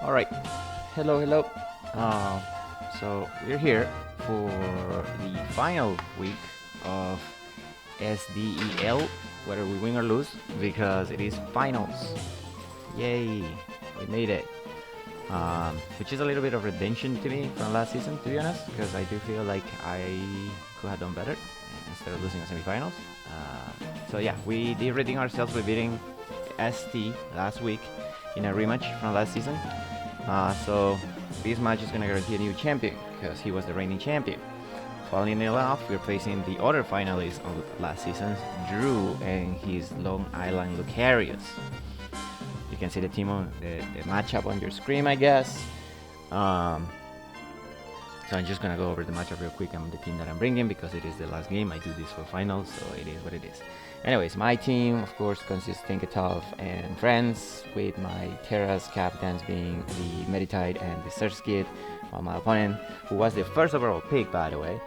All right. Hello, hello. Uh, so we're here for the final week of SDEL, whether we win or lose, because it is finals. Yay! We made it. Which is a little bit of redemption to me from last season, to be honest, because I do feel like I could have done better instead of losing the semifinals. So yeah, we did redeem ourselves by beating ST last week in a rematch from last season. So this match is going to guarantee a new champion because he was the reigning champion. Following it off, we're facing the other finalists of last season, Drew and his Long Island Lucarius. You can see the team on the matchup on your screen, I guess. So I'm just gonna go over the matchup real quick. I'm the team that I'm bringing because it is the last game. I do this for finals, so it is what it is. Anyways, my team, of course, consists of Tinkatov and friends, with my Terra's captains being the Meditite and the Search Kid. While my opponent, who was the first overall pick, by the way,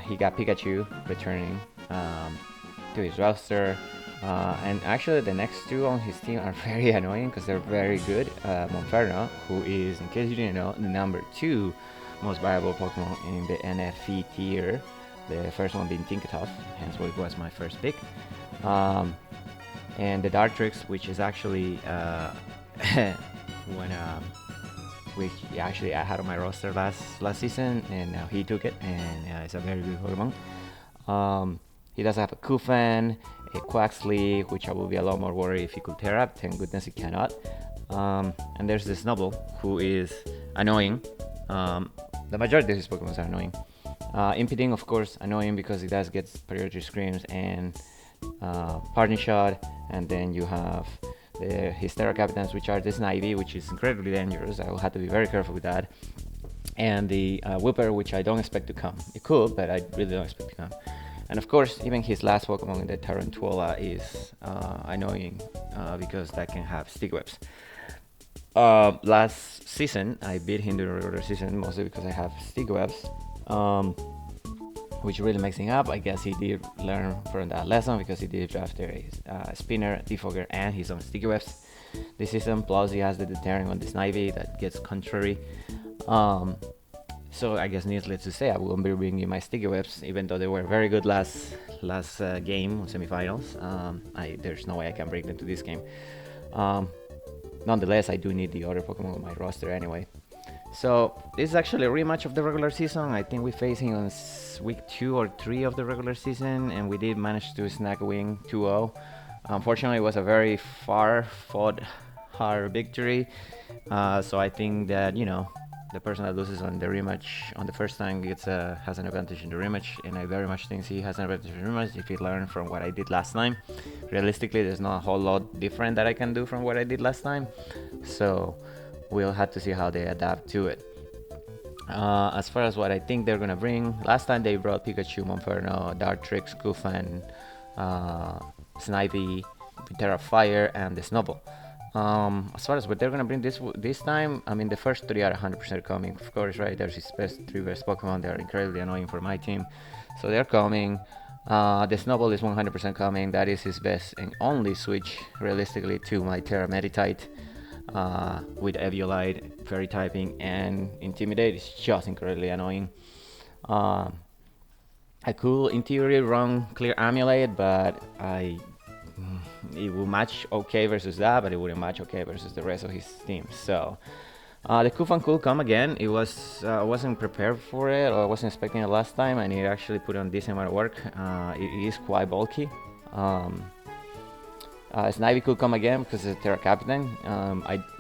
he got Pikachu returning to his roster. And actually, the next two on his team are very annoying because they're very good. Monferno, who is, in case you didn't know, the number 2 most valuable Pokemon in the NFE tier. The first one being Tinkatov, hence why it was my first pick. And the Dartrix, which is actually which actually I had on my roster last season, and now he took it, and it's a very good Pokemon. He does have a Kufan, a Quaxley, which I will be a lot more worried if he could tear up. Thank goodness he cannot. And there's the Snubble, who is annoying. The majority of his Pokemon are annoying. Impeding, of course, annoying because he does get priority screams and parting shot. And then you have his Terra Captains, which are the Snivy, which is incredibly dangerous. I will have to be very careful with that. And the Whipper, which I don't expect to come. It could, but I really don't expect to come. And of course, even his last Pokemon, the Tarantula, is annoying because that can have stick webs. Last season, I beat him during the regular season, mostly because I have stick webs, which really makes him up. I guess he did learn from that lesson because he did draft a Spinner, Defogger, and his own sticky webs this season. Plus, he has the Deterring on the Snivy that gets contrary. So I guess needless to say, I won't be bringing my sticky webs, even though they were very good last game on semifinals. There's no way I can bring them to this game. Nonetheless, I do need the other Pokemon on my roster anyway. So this is actually a rematch of the regular season. I think we're facing on week 2 or 3 of the regular season, and we did manage to snag a win 2-0. Unfortunately, it was a very fought hard victory. So I think that, the person that loses on the rematch on the first time has an advantage in the rematch, and I very much think he has an advantage in the rematch if he learned from what I did last time. Realistically, there's not a whole lot different that I can do from what I did last time, so we'll have to see how they adapt to it. As far as what I think they're gonna bring, last time they brought Pikachu, Monferno, Dartrix, Kufan, Snivy, Terra Fire, and the Snubble. As far as what they're gonna bring this time, I mean, the first 3 are 100% coming, of course, right? There's his three best Pokemon. They're incredibly annoying for my team, so they're coming. The Snowball is 100% coming. That is his best and only switch, realistically, to my Terra Meditite with Eviolite, Fairy typing, and Intimidate. It's just incredibly annoying. I could, in theory, run Clear Amulet, but it will match okay versus that, but it wouldn't match okay versus the rest of his team. So the Kufan could come again. It was I wasn't prepared for it, or I wasn't expecting it last time, and it actually put on a decent amount of work. It is quite bulky. Snivy could come again because it's a Terra Captain.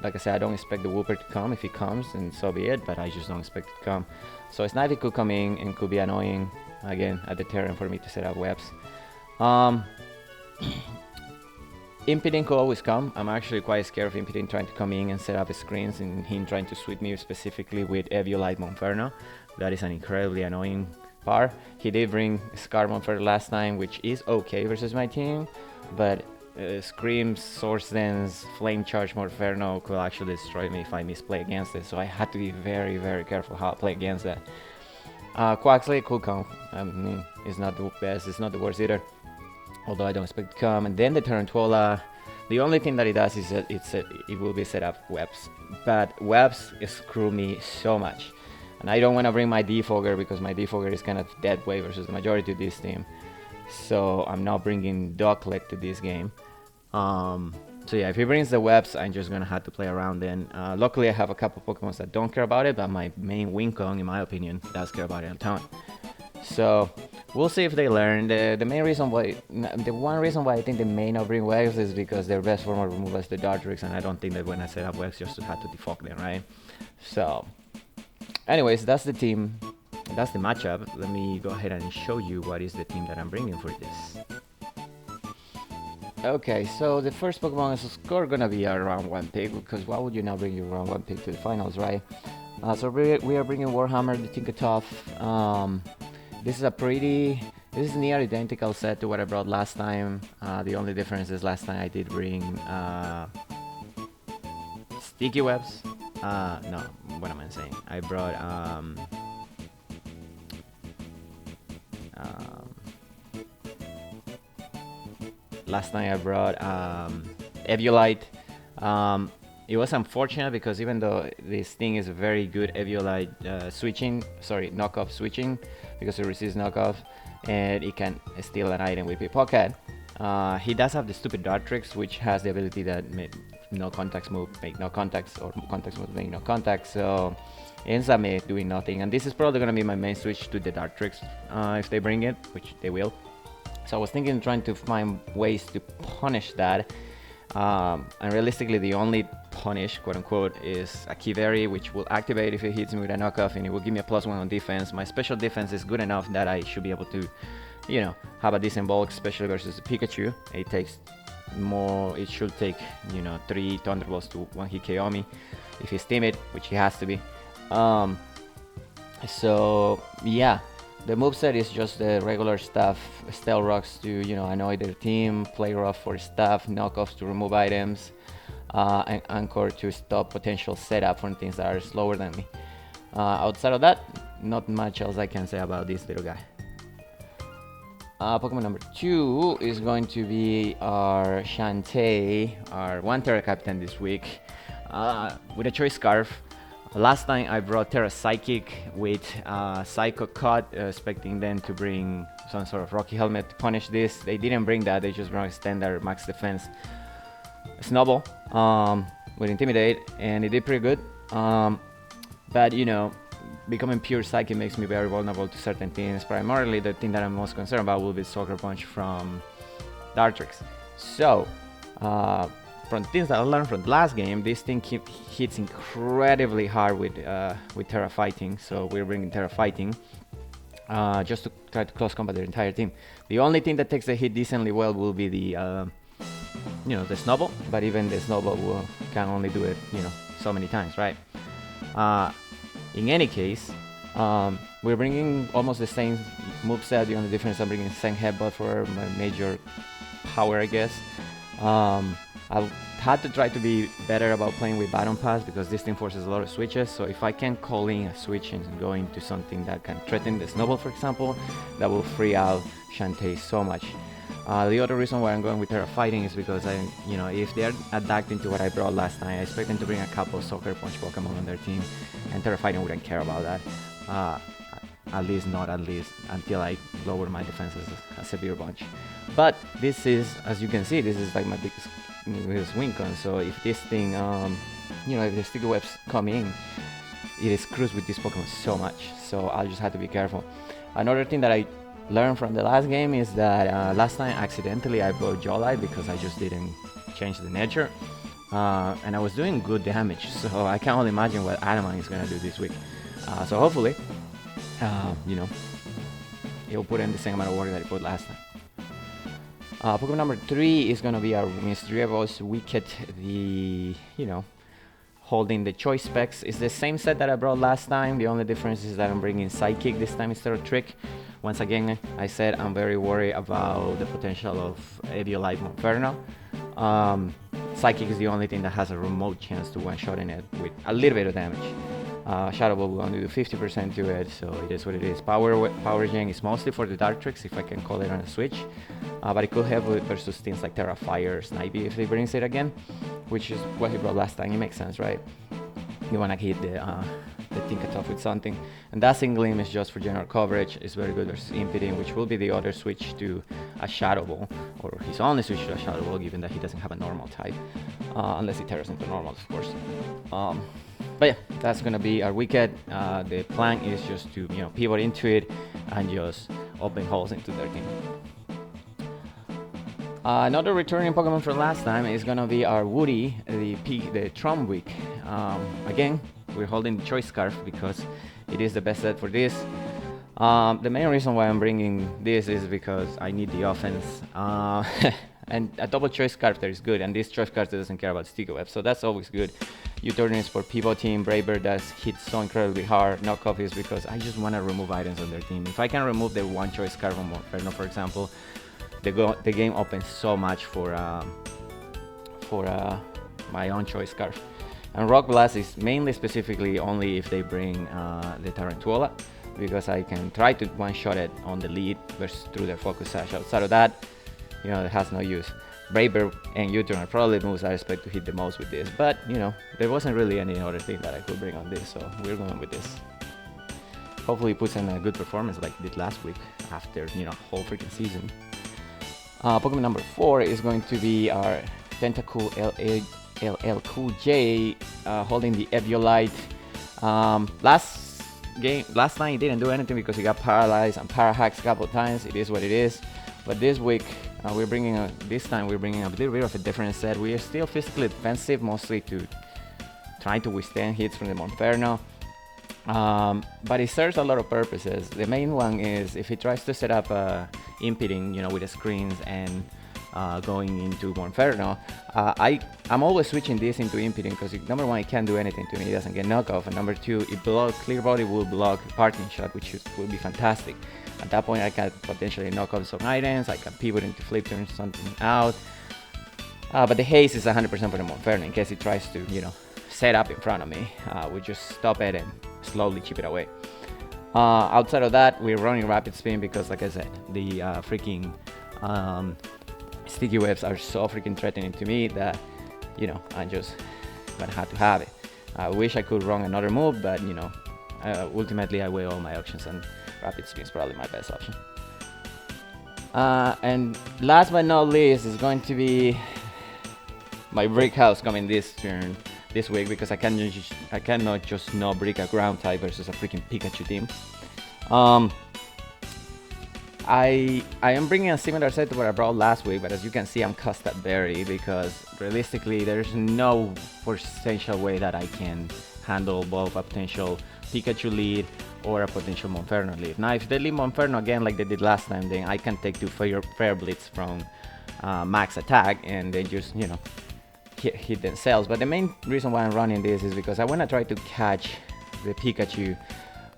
Like I said, I don't expect the Whooper to come. If he comes, then so be it, but I just don't expect it to come. So Snivy could come in and could be annoying again at the Terran for me to set up webs. Impeding could always come. I'm actually quite scared of Impeding trying to come in and set up screens and him trying to sweep me specifically with Eviolite Monferno. That is an incredibly annoying part. He did bring Scar Monferno last time, which is okay versus my team, but Screams, Source Dance, Flame Charge Monferno could actually destroy me if I misplay against it, so I had to be very, very careful how I play against that. Quaxley could come. I mean, it's not the best, it's not the worst either, although I don't expect it to come. And then the Tarantula, The only thing that it does is that it will be set up webs, but webs screw me so much, and I don't want to bring my defogger because my defogger is kind of dead weight versus the majority of this team. So I'm not bringing Dogleg to this game. So yeah, if he brings the webs, I'm just gonna have to play around then. Luckily, I have a couple Pokemon that don't care about it, but my main Wincon, in my opinion, does care about it a ton. So we'll see if they learn. The main reason why, the one reason why I think they may not bring webs is because their best form of removal is the Dartrix, and I don't think they're gonna set up webs just to have to defog them, right? So, anyways, that's the team. That's the matchup. Let me go ahead and show you what is the team that I'm bringing for this. Okay, so the first Pokemon is score gonna be a round 1 pick, because why would you not bring your round 1 pick to the finals, right? So we are bringing Warhammer the Tinkertoff. This is near identical set to what I brought last time. The only difference is last time I did bring sticky webs. No, what am I saying? I brought last night I brought Eviolite. It was unfortunate because even though this thing is a very good Eviolite knockoff switching, because it resists knockoff and it can steal an item with Pickpocket. He does have the stupid Dartrix, which has the ability that no contacts move make no contacts, or contacts move make no contacts, so it ends up doing nothing. And this is probably going to be my main switch to the Dartrix if they bring it, which they will. So I was thinking, trying to find ways to punish that. And realistically, the only punish, quote unquote, is a Kiveri, which will activate if it hits me with a knockoff, and it will give me a +1 on defense. My special defense is good enough that I should be able to, you know, have a decent bulk, especially versus the Pikachu. It takes more, it should take, you know, 3 Thunderbolts to 1-hit KO me if he's timid, which he has to be. So yeah. The moveset is just the regular stuff, Stealth Rocks to, you know, annoy their team, Play Rough for stuff, Knockoffs to remove items, and Anchor to stop potential setup from things that are slower than me. Outside of that, not much else I can say about this little guy. Pokemon number 2 is going to be our Shantae, our 1 Captain this week, with a Choice Scarf. Last time I brought Terra Psychic with Psycho Cut, expecting them to bring some sort of Rocky Helmet to punish this. They didn't bring that, they just brought standard max defense Snowball with Intimidate, and it did pretty good. But you know, becoming pure Psychic makes me very vulnerable to certain things. Primarily, the thing that I'm most concerned about will be Sucker Punch from Dartrix. So, from things that I learned from the last game, this thing hits incredibly hard with Terra Fighting, so we're bringing Terra Fighting just to try to close combat their entire team. The only thing that takes the hit decently well will be the you know, the Snowball, but even the Snowball can only do it, you know, so many times, right? In any case, we're bringing almost the same moveset. The only difference, I'm bringing Sand Headbutt for my major power, I guess. I've had to try to be better about playing with Baton Pass because this thing forces a lot of switches, so if I can call in a switch and go into something that can threaten the Snowball, for example, that will free out Shantae so much. The other reason why I'm going with Terra Fighting is because you know, if they're adapting to what I brought last time, I expect them to bring a couple of Sucker Punch Pokemon on their team, and Terra Fighting wouldn't care about that. At least until I lower my defenses a severe bunch. But this is, as you can see, this is like my biggest Wincon. So if this thing, you know, if the sticky webs come in, it screws with this Pokemon so much. So I'll just have to be careful. Another thing that I learned from the last game is that last time accidentally I brought Jolite because I just didn't change the nature, and I was doing good damage. So I can only imagine what Adamant is gonna do this week. So hopefully, you know, he'll put in the same amount of work that he put last time. Pokemon number 3 is gonna be our Misdreavus Wicked, the, you know, holding the choice specs. It's the same set that I brought last time. The only difference is that I'm bringing Psychic this time instead of Trick. Once again, I said I'm very worried about the potential of Eviolite Monferno. Psychic is the only thing that has a remote chance to one-shotting it with a little bit of damage. Shadow Ball will only do 50% to it, so it is what it is. Power Gen is mostly for the dark tricks, if I can call it on a switch. But it could help versus things like Terra Fire, Snipey if he brings it again, which is what he brought last time. It makes sense, right? You wanna hit the Tinkertoff with something. And Dazzling Gleam is just for general coverage. It's very good versus Impeding, which will be the other switch to a Shadow Ball, or his only switch to a Shadow Ball, given that he doesn't have a normal type, unless he tears into normals, of course. But yeah, that's gonna be our weekend. The plan is just to pivot into it and just open holes into their team. Another returning Pokemon from last time is gonna be our Woody, the Trump week. Again, we're holding the Choice Scarf because it is the best set for this. The main reason why I'm bringing this is because I need the offense. And a double Choice Scarf there is good, and this Choice Scarf doesn't care about Sticky Web, so that's always good. U-Turn is for pivoting, Braver that hits so incredibly hard, Knockoff is because I just want to remove items on their team. If I can remove the one Choice Scarf on Monferno, for example, the game opens so much for my own Choice Scarf. And Rock Blast is mainly specifically only if they bring the Tarantuola, because I can try to one-shot it on the lead versus through their Focus Sash. Outside of that, it has no use. Braver and U-Turn are probably the moves I expect to hit the most with this, but there wasn't really any other thing that I could bring on this, so we're going with this. Hopefully it puts in a good performance like it did last week after whole freaking season. Pokemon number 4 is going to be our Tentacool LL Cool J, holding the Eviolite. Last night he didn't do anything because he got paralyzed and para-hacked a couple times. It is what it is. But this week this time we're bringing a little bit of a different set. We are still physically defensive, mostly to try to withstand hits from the Monferno. But it serves a lot of purposes. The main one is if he tries to set up Impeding, with the screens and going into Monferno, I'm always switching this into Impeding because number one, it can't do anything to me. It doesn't get knockoff, and number two, Clear Body will block Parting Shot, which will be fantastic. At that point, I can potentially knock off some items. I can pivot into Flip, turn something out. But the haste is 100% for the Monferno in case it tries to, set up in front of me. We just stop it and slowly chip it away. Outside of that, we're running Rapid Spin because, like I said, the freaking Sticky Webs are so freaking threatening to me that, I'm just gonna have to have it. I wish I could run another move, but, ultimately I weigh all my options and Rapid Spin is probably my best option. And last but not least is going to be my Brick House coming this week because I cannot just not brick a ground type versus a freaking Pikachu team. I am bringing a similar set to what I brought last week, but as you can see, I'm Custard Berry because realistically there's no potential way that I can handle both a potential Pikachu lead or a potential Monferno lead. Now if they lead Monferno again like they did last time, then I can take 2 Fair Blitz from max attack and then just hit themselves. But the main reason why I'm running this is because I want to try to catch the Pikachu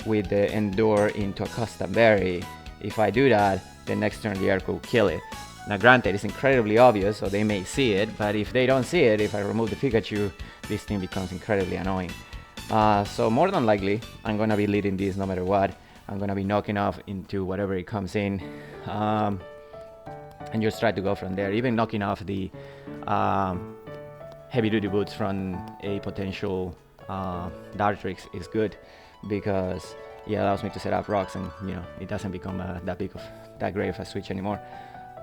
with the Endure into a Custom Berry. If I do that, the next turn the Airco will kill it. Now granted, it's incredibly obvious, so they may see it, but if they don't see it, if I remove the Pikachu, this thing becomes incredibly annoying. So more than likely, I'm going to be leading this no matter what. I'm going to be knocking off into whatever it comes in. And just try to go from there. Even knocking off the heavy duty boots from a potential Dartrix is good because it allows me to set up rocks and it doesn't become that great of a switch anymore.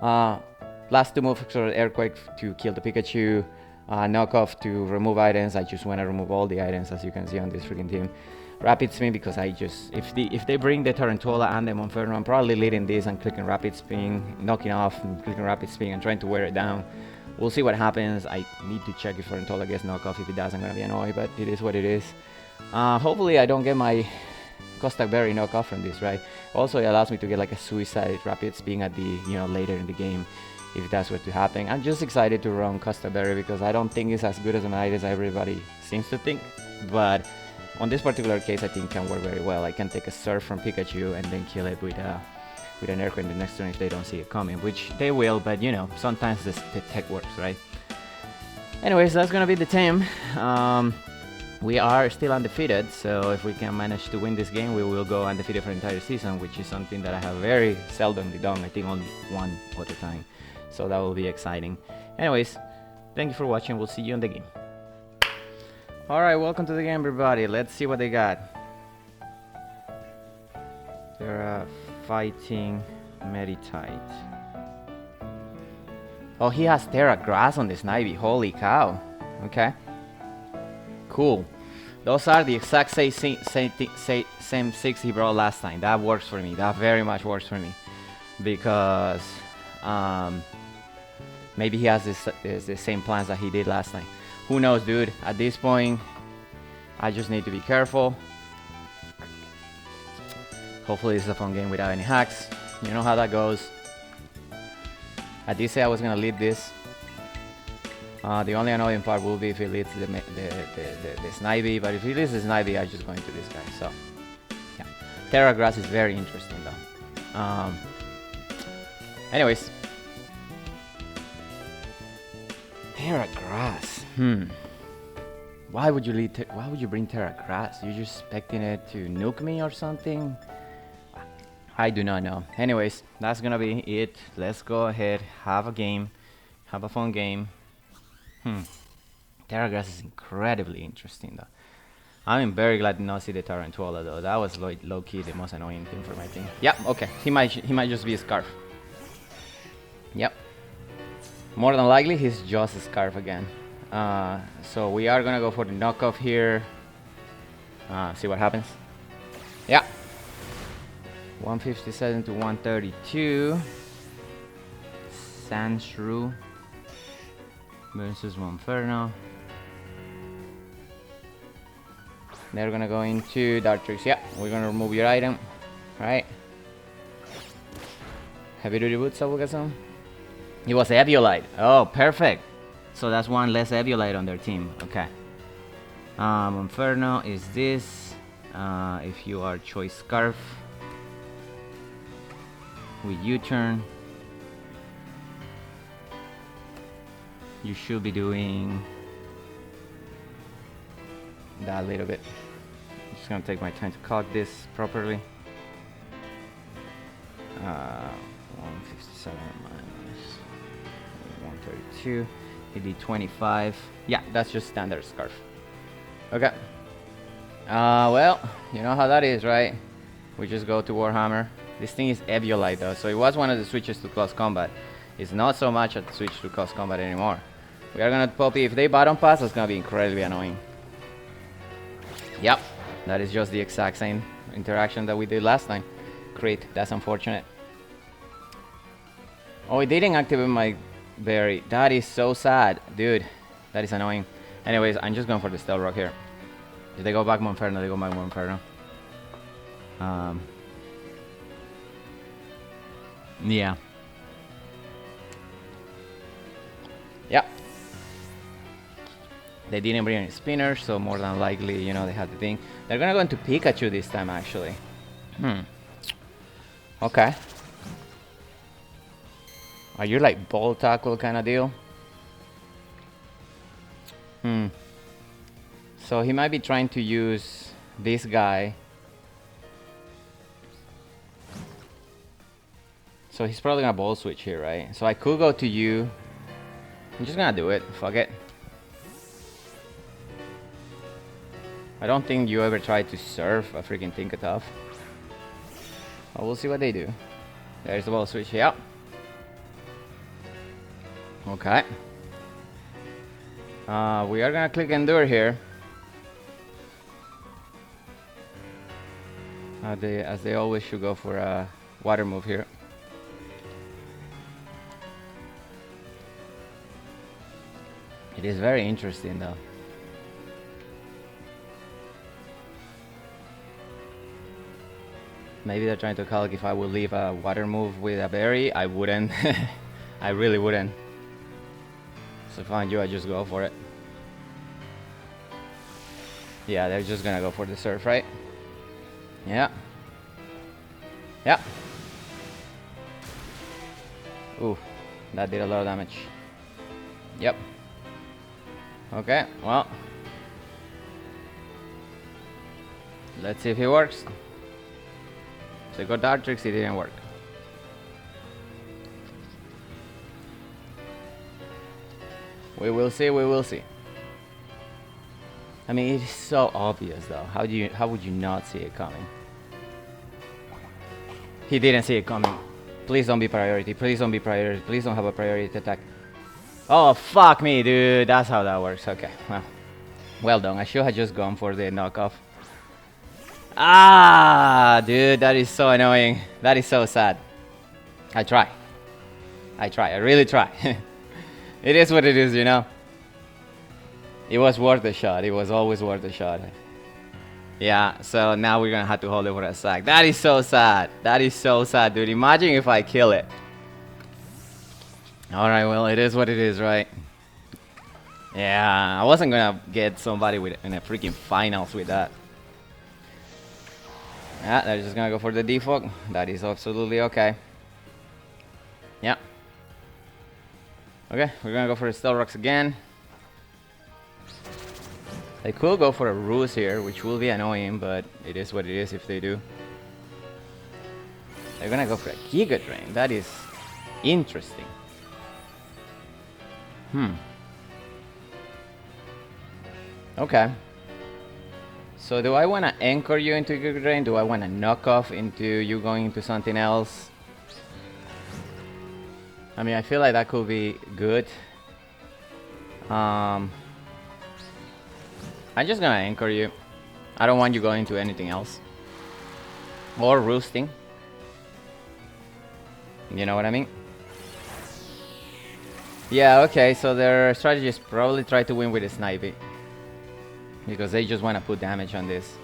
Last 2 moves for Earthquake to kill the Pikachu, Knockoff to remove items. I just want to remove all the items as you can see on this freaking team. Rapid Spin because if they bring the Tarantuola and the Monferno, I'm probably leading this and clicking Rapid Spin, knocking off and clicking Rapid Spin and trying to wear it down. We'll see what happens. I need to check if Tarantuola gets knockoff. If it does, I'm gonna be annoyed, but it is what it is. Hopefully I don't get my Custard Berry knockoff from this, right? Also, it allows me to get like a Suicide Rapid Spin at the later in the game if that's what to happen. I'm just excited to run Custard Berry because I don't think it's as good as an item as everybody seems to think, but on this particular case I think it can work very well. I can take a Surf from Pikachu and then kill it with an Earthquake the next turn if they don't see it coming, which they will, but sometimes the tech works, right? Anyways, that's gonna be the team. We are still undefeated, so if we can manage to win this game, we will go undefeated for the entire season, which is something that I have very seldomly done. I think only one other time, so that will be exciting. Anyways, thank you for watching. We'll see you in the game. Alright, welcome to the game, everybody. Let's see what they got. They're fighting Meditite. Oh, he has Terra Grass on this Snivy. Holy cow. Okay. Cool. Those are the exact same 6 he brought last time. That works for me. That very much works for me. Because maybe he has the same plans that he did last time. Who knows, dude? At this point, I just need to be careful. Hopefully, this is a fun game without any hacks. You know how that goes. I did say I was gonna lead this. The only annoying part will be if he leads the Snivy, but if he leads the Snivy, I just go into this guy. So, yeah, Terra Grass is very interesting though. Anyways, Terra Grass. Why would you lead? Why would you bring Terra Grass? You just expecting it to nuke me or something? I do not know. Anyways, that's gonna be it. Let's go ahead, have a game, have a fun game. Terra Grass is incredibly interesting though. I'm very glad to not see the Tarantula though. That was low-key the most annoying thing for my team. Yep, okay. He might just be a Scarf. Yep. More than likely he's just a Scarf again. So we are gonna go for the knockoff here. See what happens. Yeah. 157 to 132. Sandshrew versus Monferno. They're gonna go into Dartrix. Yeah, we're gonna remove your item. Right. Heavy duty boots, I will get some. It was Eviolite. Oh, perfect. So that's one less Eviolite on their team. Okay. Monferno is this. If you are Choice Scarf. With U-turn. You should be doing that a little bit. I'm just gonna take my time to calc this properly. 157 minus 132. He did 25. Yeah, that's just standard Scarf. Okay. Well, you know how that is, right? We just go to Warhammer. This thing is Eviolite though, so it was one of the switches to close combat. It's not so much a switch to close combat anymore. We are gonna Poppy. If they bottom pass, it's gonna be incredibly annoying. Yep, that is just the exact same interaction that we did last time. Crit, that's unfortunate. Oh, it didn't activate my berry. That is so sad, dude. That is annoying. Anyways, I'm just going for the Stealth Rock here. If they go back Monferno, they go back Monferno. Yeah. Yep. They didn't bring any spinners, so more than likely, you know, they had the thing. They're gonna go into Pikachu this time, actually. Okay. Are you like ball tackle kind of deal? So he might be trying to use this guy. So he's probably gonna ball switch here, right? So I could go to you. I'm just gonna do it. Fuck it. I don't think you ever tried to surf a freaking Tinkertough. But we'll see what they do. There's the ball switch. Yeah. Okay. We are gonna click Endure here. As they always should go for a water move here. It is very interesting though. Maybe they're trying to calc if I would leave a water move with a berry. I wouldn't. I really wouldn't. So if I'm you, I just go for it. Yeah, they're just gonna go for the surf, right? Yeah. Yeah. Ooh, that did a lot of damage. Yep. Okay, well. Let's see if it works. So I got Dark Tricks, it didn't work. We will see, we will see. I mean, it is so obvious though. How would you not see it coming? He didn't see it coming. Please don't be priority. Please don't be priority. Please don't have a priority attack. Oh, fuck me, dude. That's how that works. Okay, well done. I should have just gone for the knockoff. Ah, dude, that is so annoying. That is so sad. I try. I really try. It is what it is, you know. It was worth a shot. It was always worth a shot. Yeah, so now we're gonna have to hold it for a sec. That is so sad. That is so sad, dude. Imagine if I kill it. Alright, well, it is what it is, right? Yeah, I wasn't gonna get somebody in a freaking finals with that. Yeah, they're just gonna go for the defog. That is absolutely okay. Yeah. Okay, we're gonna go for the Stealth Rocks again. They could go for a ruse here, which will be annoying, but it is what it is if they do. They're gonna go for a Giga Drain. That is interesting. Okay. So do I want to anchor you into Giga Drain? Do I want to knock off into you going into something else? I mean, I feel like that could be good. I'm just gonna anchor you. I don't want you going to anything else. Or roosting. You know what I mean? Yeah, okay, so their strategy is probably try to win with a snipey. Because they just want to put damage on this.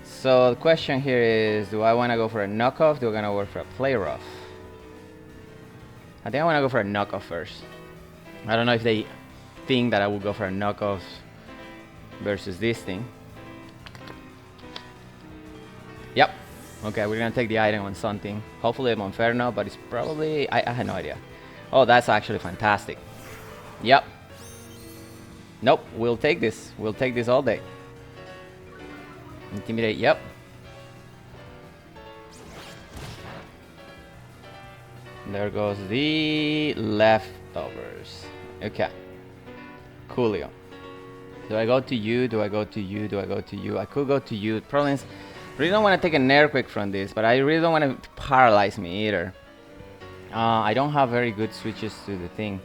So the question here is, do I want to go for a knockoff? Do I want to go for a play rough? I think I want to go for a knockoff first. I don't know if they think that I will go for a knockoff versus this thing. Yep. Okay, we're gonna take the item on something. Hopefully a Monferno, but it's probably... I had no idea. Oh, that's actually fantastic. Yep. Nope, we'll take this. We'll take this all day. Intimidate, yep. There goes the leftovers. Okay. Coolio. Do I go to you? Do I go to you? Do I go to you? I could go to you. Problem is, really don't want to take an earthquake from this, but I really don't want to paralyze me either. I don't have very good switches to the thing.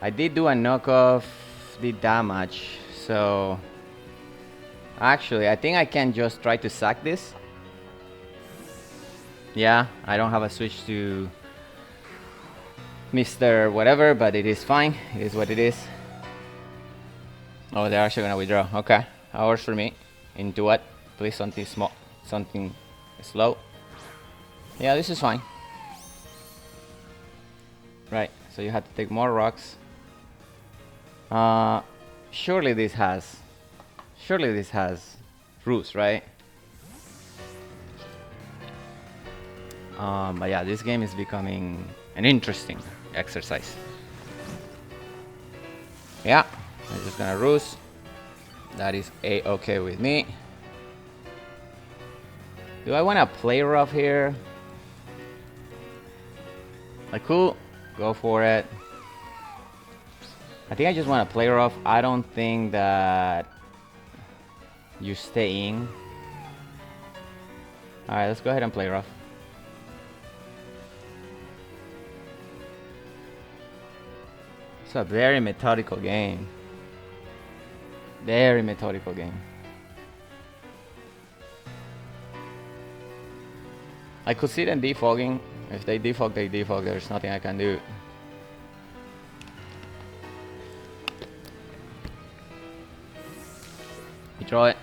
I did do a knockoff, did damage, so actually I think I can just try to sack this. Yeah, I don't have a switch to Mr. Whatever, but it is fine. It is what it is. Oh, they're actually gonna withdraw. Okay, hours for me. Into what? Please something small, something slow. Yeah, this is fine. Right, so you have to take more rocks. Surely this has roots, right? But yeah, this game is becoming an interesting exercise. Yeah, I'm just gonna roost. That is a-okay with me. Do I want to play rough here? Like, cool. Go for it. I think I just want to play rough. I don't think that you stay in. Alright, let's go ahead and play rough. It's a very methodical game. Very methodical game. I could see them defogging. If they defog, they defog. There's nothing I can do. You draw it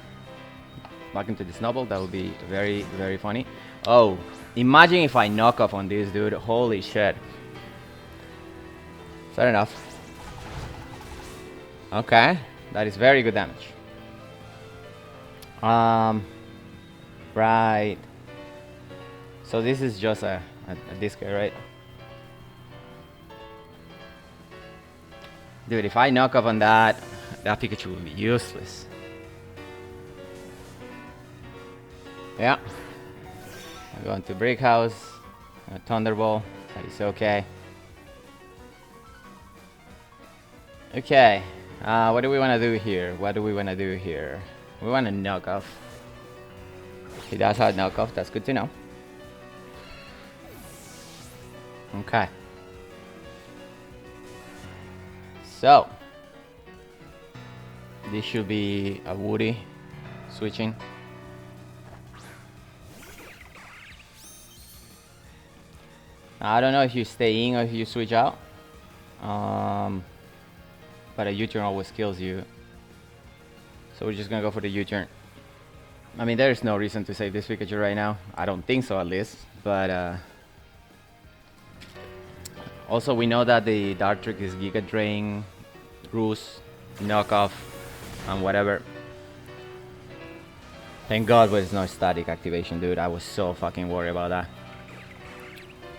back into the snowball. That would be very, very funny. Oh, imagine if I knock off on this dude. Holy shit. Fair enough. Okay, that is very good damage. Right. So this is just a disc, right? Dude, if I knock off on that, that Pikachu will be useless. Yeah. I'm going to Brick House. Thunderbolt. That is okay. Okay. What do we want to do here? What do we want to do here? We want to knock off. He does have knock off. That's good to know. Okay. So this should be a Woody switching. I don't know if you stay in or if you switch out. But a U-turn always kills you. So we're just gonna go for the U-turn. I mean, there's no reason to save this Pikachu right now. I don't think so, at least. But also we know that the Dark Trick is Giga Drain, Roost, Knockoff, and whatever. Thank God there's no static activation, dude. I was so fucking worried about that.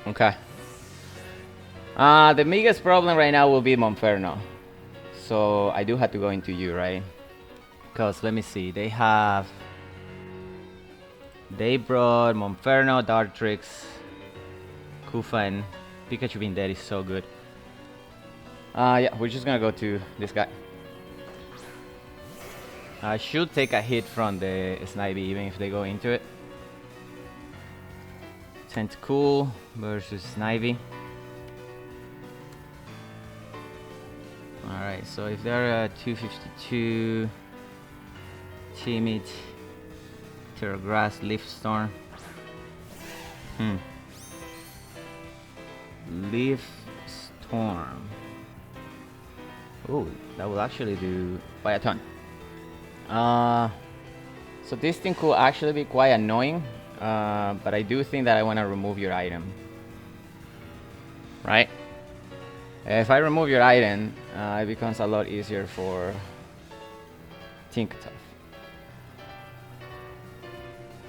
Okay. The biggest problem right now will be Monferno. So I do have to go into you, right? Because let me see, they brought Monferno, Dartrix, Kufa, and Pikachu being dead is so good. Yeah, we're just gonna go to this guy. I should take a hit from the Snivy even if they go into it. Tentacool versus Snivy. Alright, so if they're 252, Timid, Terragrass, Leaf Storm. Leaf Storm. Oh, that will actually do by a ton. So this thing could actually be quite annoying, but I do think that I want to remove your item. Right? If I remove your item, it becomes a lot easier for Tinkertoff.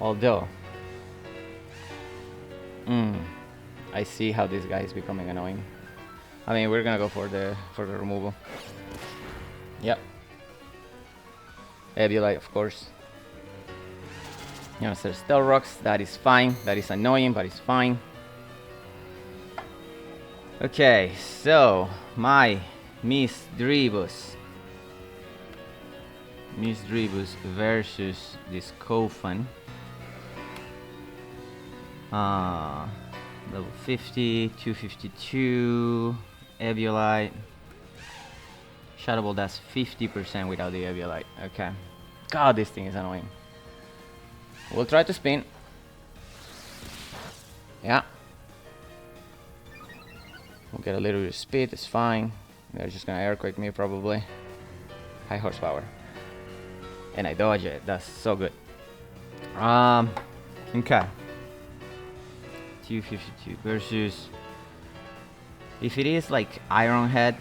Although, I see how this guy is becoming annoying. I mean, we're gonna go for the removal. Yep. Eviolite, of course. You know, there's Stealth Rocks. That is fine. That is annoying, but it's fine. Okay, so my Miss Dribus versus this Kofan. Level 50, 252, Eviolite. Shadow Ball does 50% without the Eviolite. Okay. God, this thing is annoying. We'll try to spin. Yeah. We'll get a little bit of speed, it's fine. They're just gonna Earthquake me probably. High horsepower. And I dodge it, that's so good. Okay. 252 versus... If it is like Iron Head.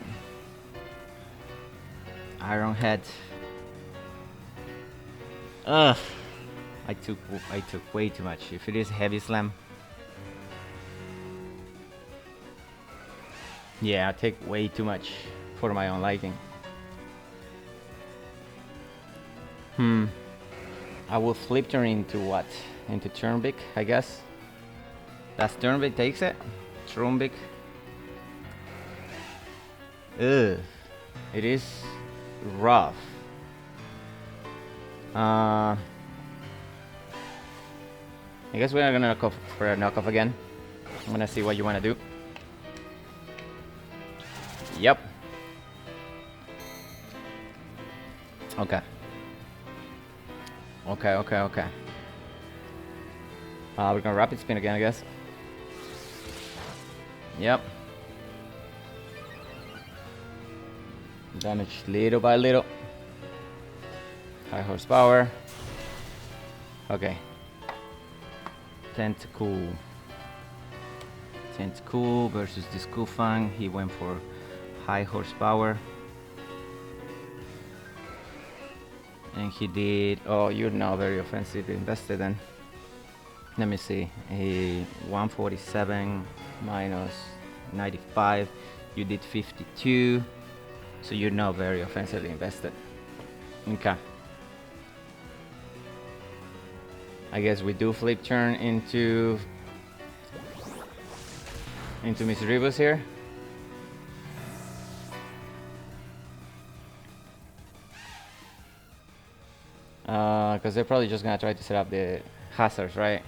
Ugh. I took way too much. If it is Heavy Slam. Yeah, I take way too much for my own liking. I will flip turn into what? Into Turnbic, I guess. That's Turnbic takes it. Turnbic. Ugh. It is rough. I guess we're gonna knock off for a knockoff again. I'm gonna see what you wanna do. Yep. Okay. Okay. We're gonna rapid spin again, I guess. Yep. Damage little by little. High horsepower. Okay. Tentacool versus this Kufang. He went for high horsepower. And he did... Oh, you're now very offensively invested then. Let me see. A 147 minus 95. You did 52. So you're now very offensively invested. Okay. I guess we do flip turn into Miss Rebus here. Because they're probably just gonna try to set up the hazards, right?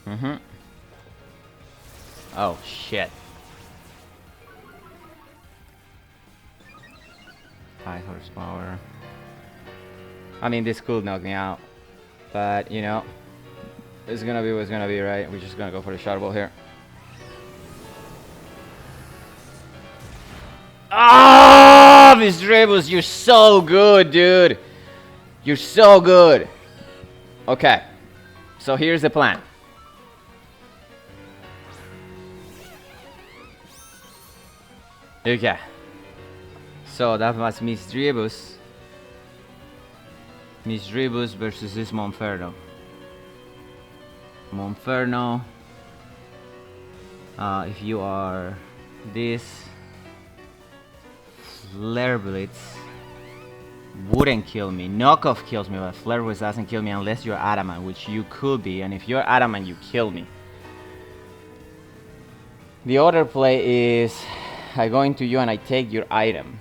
Mm-hmm. Oh shit. 5 horsepower. I mean, this could knock me out, but you know, it's gonna be what's gonna be, right? We're just gonna go for the shot ball here. Ah, Miss Rebus, you're so good, dude. You're so good. Okay, so here's the plan. Okay, so that was Miss Rebus. Miss Rebus versus this Monferno. Monferno, if you are this, Flare Blitz wouldn't kill me. Knockoff kills me, but Flare Blitz doesn't kill me unless you're adamant, which you could be, and if you're adamant, you kill me. The other play is I go into you and I take your item.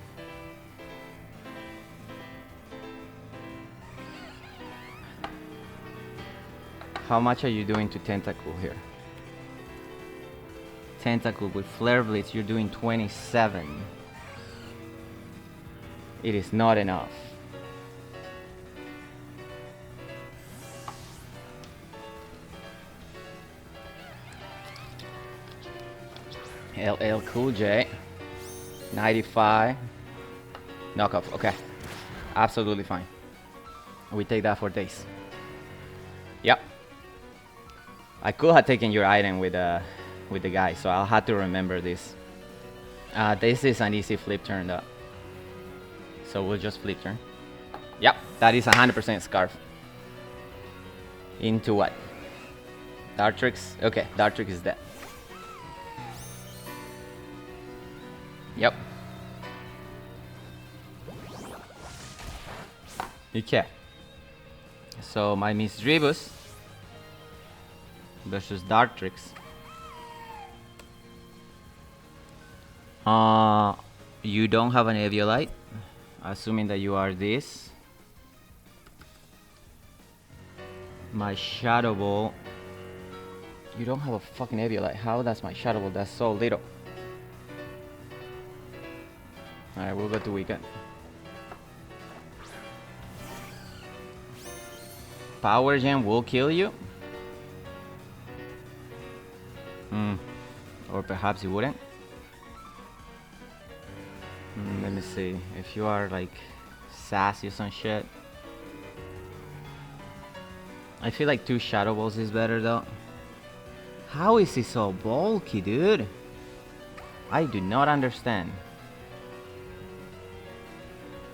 How much are you doing to Tentacle here? Tentacle with Flare Blitz, you're doing 27. It is not enough. LL Cool J, 95. Knockoff, okay. Absolutely fine. We take that for days. Yep. I could have taken your item with the guy, so I'll have to remember this. This is an easy flip turn though. So we'll just flip turn. Yep, that is 100% Scarf. Into what? Dartrix? Okay, Dartrix is dead. Yep. Okay. So my Miss Rebus versus Dartrix. You don't have an Eviolite, assuming that you are this. My Shadow Ball. You don't have a fucking Eviolite. How? That's my Shadow Ball. That's so little. Alright, we'll go to weekend. Power Gem will kill you. Or perhaps it wouldn't. Let me see. If you are like sassy or some shit. I feel like 2 Shadow Balls is better though. How is he so bulky, dude? I do not understand.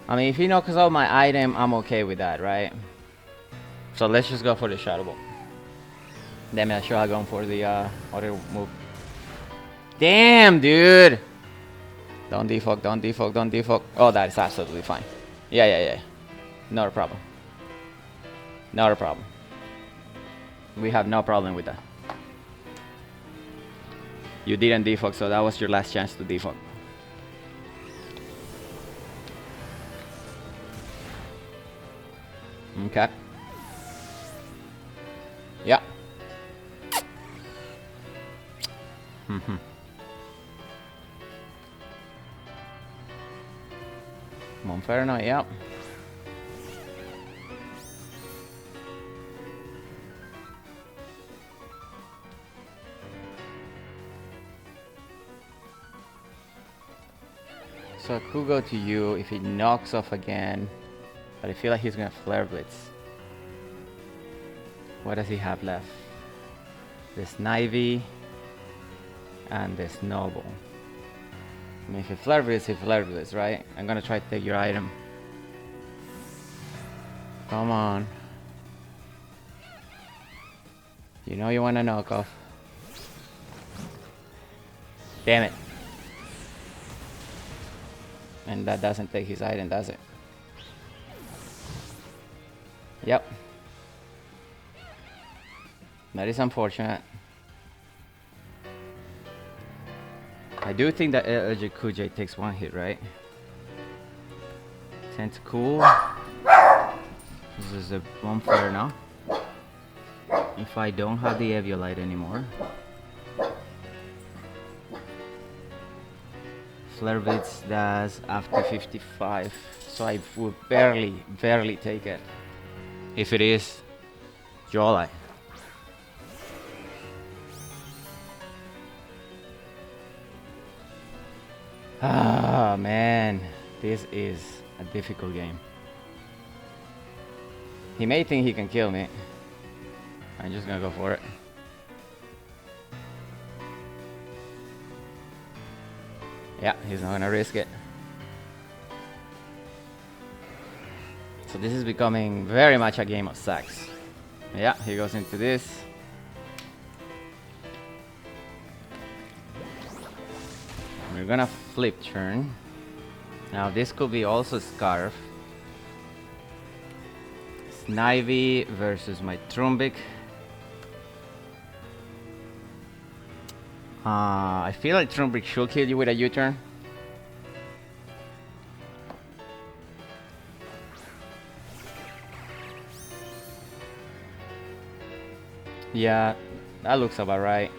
I mean, if he knocks out my item, I'm okay with that, right? So let's just go for the Shadow Ball. Then I should have gone for the other move. Damn, dude! Don't defog, don't defog, don't defog. Oh, that is absolutely fine. Yeah. Not a problem. Not a problem. We have no problem with that. You didn't defog, so that was your last chance to defog. Okay. Yeah. Monferno, yeah. So I could go to you if he knocks off again, but I feel like he's gonna Flare Blitz. What does he have left? The Snivy and the Snowball. I mean, if he Flare Blitz, he Flare Blitz, right? I'm gonna try to take your item. Come on. You know you wanna knock off. Damn it. And that doesn't take his item, does it? Yep. That is unfortunate. I do think that LG takes one hit, right? 10 to cool. This is a bonfire now. If I don't have the Eviolite anymore. Flare Blitz does after 55, so I would barely take it. If it is Jolai. Ah man, this is a difficult game. He may think he can kill me. I'm just gonna go for it. Yeah, he's not gonna risk it. So this is becoming very much a game of sacks. Yeah, he goes into this. We're gonna flip turn. Now this could be also Scarf. Snivy versus my Trumbic. I feel like Trumbic should kill you with a U-turn. Yeah, that looks about right.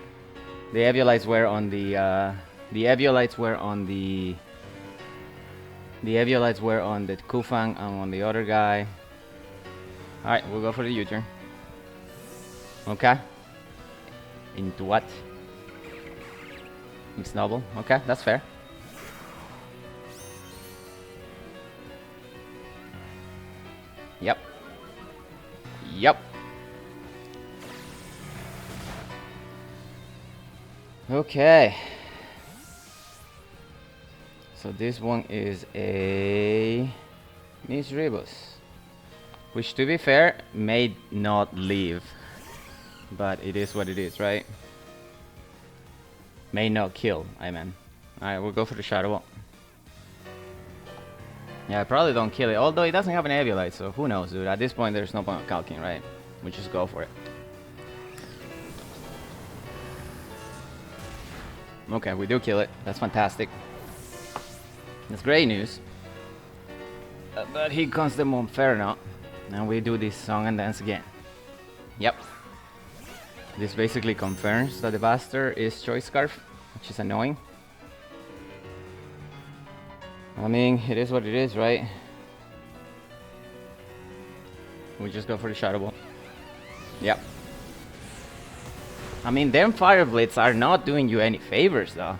The Eviolites were on the Eviolites were on the Kufang and on the other guy. Alright, we'll go for the U-turn. Okay. Into what? Mixed Noble. Okay, that's fair. Yep. Yep. Okay. So this one is a Miss Rebus, which to be fair may not leave, but it is what it is, right? May not kill, I mean. Alright, we'll go for the Shadow Ball. Yeah, I probably don't kill it, although it doesn't have an Eviolite, so who knows, dude. At this point there's no point of calking, right? We just go for it. Okay, we do kill it. That's fantastic. That's great news. But here comes the Monferno. And we do this song and dance again. Yep. This basically confirms that the bastard is Choice Scarf, which is annoying. I mean, it is what it is, right? We just go for the Shadow Ball. Yep. I mean, them Fire Blitz are not doing you any favors, though.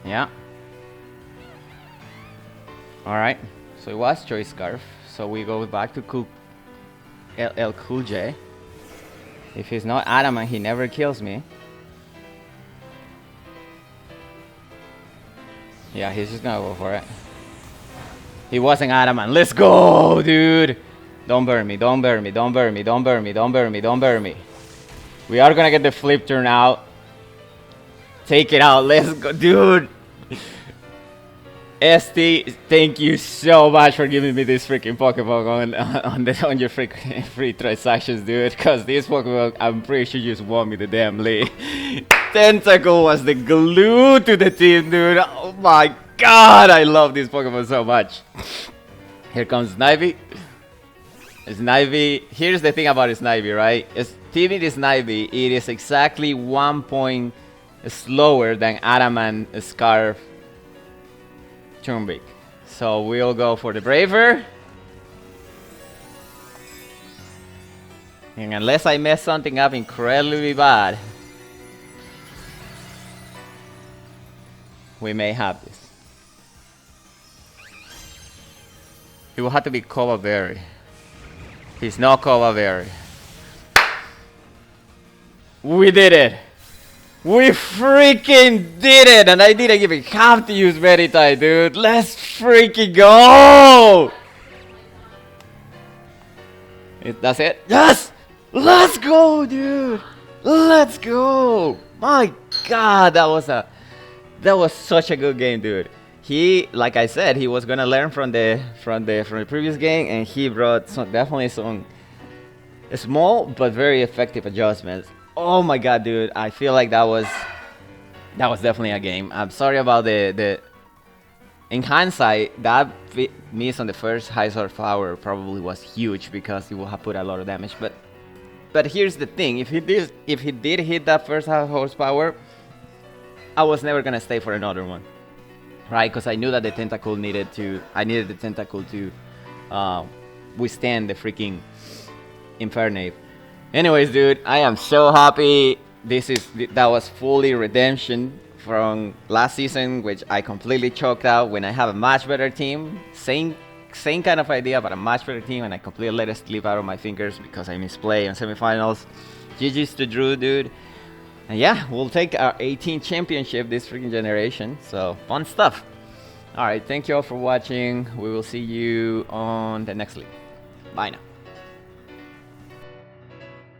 Yeah. Alright. So it was Choice Scarf. So we go back to LL Cool J. If he's not adamant, he never kills me. Yeah, he's just gonna go for it. He wasn't adamant. Let's go, dude! Don't burn me, don't burn me, don't burn me, don't burn me, don't burn me, don't burn me. We are gonna get the flip turn out. Take it out, let's go, dude! ST, thank you so much for giving me this freaking Pokemon on your freaking free transactions, dude. Cause this Pokemon, I'm pretty sure you just won me the damn league. Tentacle was the glue to the team, dude. Oh my god, I love this Pokemon so much. Here comes Snivy. Snivy, here's the thing about Snivy, right? Teaming Snivy, it is exactly 1 point slower than Adamant Scarf Trumbic. So we'll go for the Braver. And unless I mess something up incredibly bad, we may have this. It will have to be Kova Berry. He's not Kova Berry. We did it! We freaking did it! And I didn't even have to use Meditite, dude. Let's freaking go! That's it? Yes! Let's go, dude! Let's go! My god, that was such a good game, dude. he, like I said, he was gonna learn from the previous game, and he brought definitely some small but very effective adjustments. Oh my god, dude! I feel like that was definitely a game. I'm sorry about the. In hindsight, that miss on the first high horsepower probably was huge because he would have put a lot of damage. But here's the thing: if he did hit that first high horsepower, I was never gonna stay for another one, right? Because I knew that the tentacle I needed the tentacle to withstand the freaking Infernape. Anyways, dude, I am so happy. That was fully redemption from last season, which I completely choked out when I have a much better team. Same kind of idea, but a much better team, and I completely let it slip out of my fingers because I misplay in semifinals. GG's to Drew, dude. And yeah, we'll take our 18th championship this freaking generation. So fun stuff. All right, thank you all for watching. We will see you on the next league. Bye now.